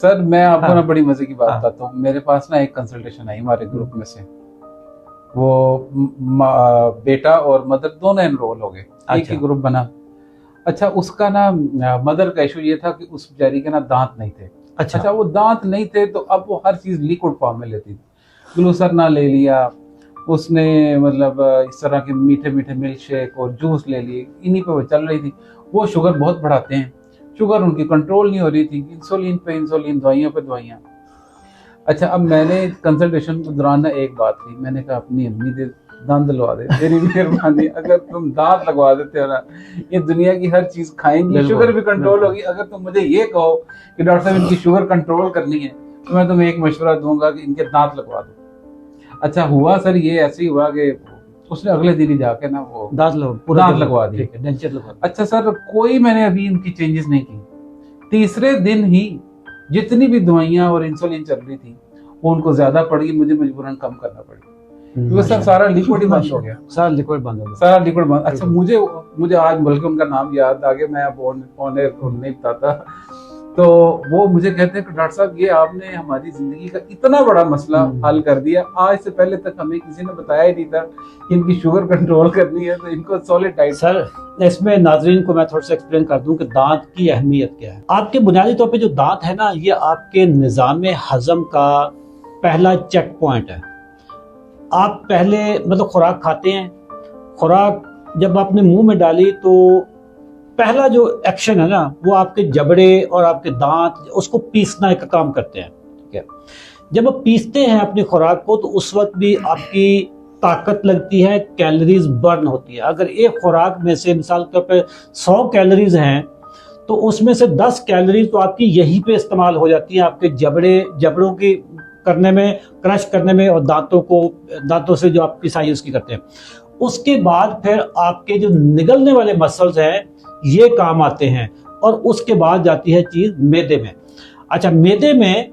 سر میں آپ کو نا بڑی مزے کی بات بتاتا ہوں. میرے پاس نا ایک کنسلٹیشن آئی ہمارے گروپ میں سے. وہ بیٹا اور مدر دونوں انرول ہو گئے, ایک ہی گروپ بنا. اچھا اس کا نا مدر کا ایشو یہ تھا کہ اس بیچاری کے نا دانت نہیں تھے. اچھا وہ دانت نہیں تھے تو اب وہ ہر چیز لیکوڈ فارم میں لیتی تھی. گلوسرنا لے لیا اس نے, مطلب اس طرح کے میٹھے میٹھے ملک شیک اور جوس لے لیے, انہی پہ وہ چل رہی تھی. وہ شوگر بہت بڑھاتے ہیں, شوگر ان کی کنٹرول نہیں ہو رہی تھی, انسولین پہ انسولین, دوائیوں پہ دوائیاں. اچھا اب میں نے کنسلٹیشن کے دوران ایک بات کی, میں نے کہا اپنی امی دے دانت لگوا دے, میری مہربانی, اگر تم دانت لگوا دیتے ہو نا یہ دنیا کی ہر چیز کھائیں گی, شوگر بھی کنٹرول ہوگی. اگر تم مجھے یہ کہو کہ ڈاکٹر صاحب ان کی شوگر کنٹرول کرنی ہے تو میں تمہیں ایک مشورہ دوں گا کہ ان کے دانت لگوا دو. اچھا ہوا سر یہ ایسے ہی ہوا کہ اس نے اگلے دن ہی جا کے نا وہ دانت لگوا دیے. اچھا سر کوئی میں نے ابھی ان کی چینجز نہیں کی. تیسرے دن ہی جتنی بھی دوائیاں اور انسولین چل رہی تھی وہ ان کو زیادہ پڑ گئی, مجھے مجبوراً کم کرنا پڑی کیونکہ سر سارا لیکوڈ ہی بند ہو گیا. سارا لیکوڈ بند. اچھا مجھے آج بلکہ ان کا نام یاد آ گیا, میں اب آن ایئر نہیں بتاتا. تو وہ مجھے کہتے ہیں کہ ڈاکٹر صاحب یہ آپ نے ہماری زندگی کا اتنا بڑا مسئلہ حل کر دیا, آج سے پہلے تک ہمیں کسی نے بتایا ہی نہیں تھا کہ ان کی شوگر کنٹرول کرنی ہے تو ان کو سالڈ ڈائٹ. سر اس میں ناظرین کو میں تھوڑا سا ایکسپلین کر دوں کہ دانت کی اہمیت کیا ہے. آپ کے بنیادی طور پہ جو دانت ہے نا یہ آپ کے نظام ہضم کا پہلا چیک پوائنٹ ہے. آپ پہلے مطلب خوراک کھاتے ہیں, خوراک جب آپ نے منہ میں ڈالی تو پہلا جو ایکشن ہے نا وہ آپ کے جبڑے اور آپ کے دانت اس کو پیسنا کا کام کرتے ہیں. ٹھیک ہے, جب آپ پیستے ہیں اپنی خوراک کو تو اس وقت بھی آپ کی طاقت لگتی ہے, کیلریز برن ہوتی ہے. اگر ایک خوراک میں سے مثال کے طور پہ 100 کیلریز ہیں تو اس میں سے 10 کیلریز تو آپ کی یہیں پہ استعمال ہو جاتی ہیں آپ کے جبڑوں کی کرنے میں, کرش کرنے میں, اور دانتوں سے جو آپ پسائی اس کی کرتے ہیں. اس کے بعد پھر آپ کے جو نگلنے والے مسلز ہیں یہ کام آتے ہیں, اور اس کے بعد جاتی ہے چیز میدے میں. اچھا میدے میں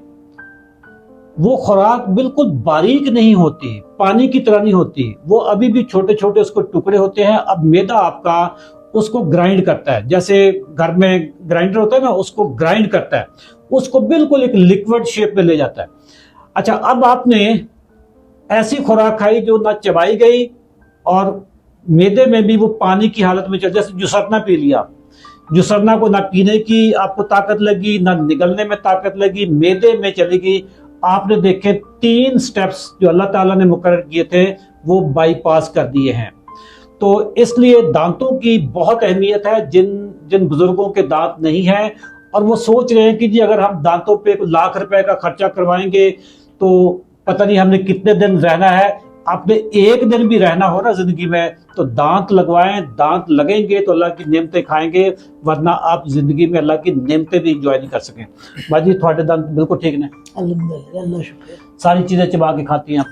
وہ خوراک بالکل باریک نہیں ہوتی, پانی کی طرح نہیں ہوتی, وہ ابھی بھی چھوٹے چھوٹے اس کو ٹکڑے ہوتے ہیں. اب میدا آپ کا اس کو گرائنڈ کرتا ہے, جیسے گھر میں گرائنڈر ہوتا ہے نا, اس کو گرائنڈ کرتا ہے, اس کو بالکل ایک لیکوڈ شیپ میں لے جاتا ہے. اچھا اب آپ نے ایسی خوراک کھائی جو نہ چبائی گئی اور میدے میں بھی وہ پانی کی حالت میں چل, جیسے جسرنا پی لیا, جسرنا کو نہ پینے کی آپ کو طاقت لگی نہ نگلنے میں طاقت لگی, میدے میں چلے گی. آپ نے دیکھے 3 سٹیپس جو اللہ تعالیٰ نے مقرر کیے تھے وہ بائی پاس کر دیے ہیں. تو اس لیے دانتوں کی بہت اہمیت ہے. جن بزرگوں کے دانت نہیں ہیں اور وہ سوچ رہے ہیں کہ جی اگر ہم دانتوں پہ ₹1,00,000 کا خرچہ کروائیں گے تو پتہ نہیں ہم نے کتنے دن رہنا ہے. آپ نے ایک دن بھی رہنا ہو نا زندگی میں تو دانت لگوائیں, دانت لگیں گے تو اللہ کی نعمتیں کھائیں گے, ورنہ آپ زندگی میں اللہ کی نعمتیں بھی انجوائے نہیں کر سکیں. باجی تھوڑے دانت بالکل ٹھیک نے, الحمدللہ, اللہ شکریہ. ساری چیزیں چبا کے کھاتی ہیں آپ.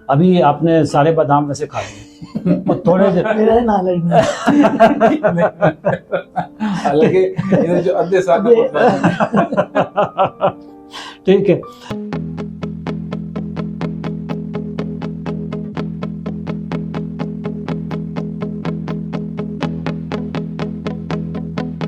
ابھی آپ نے سارے بادام ویسے کھا لیے اور تھوڑے میرا نالج نہیں. حالانکہ جو ادھے ساتھ ٹھیک ہے.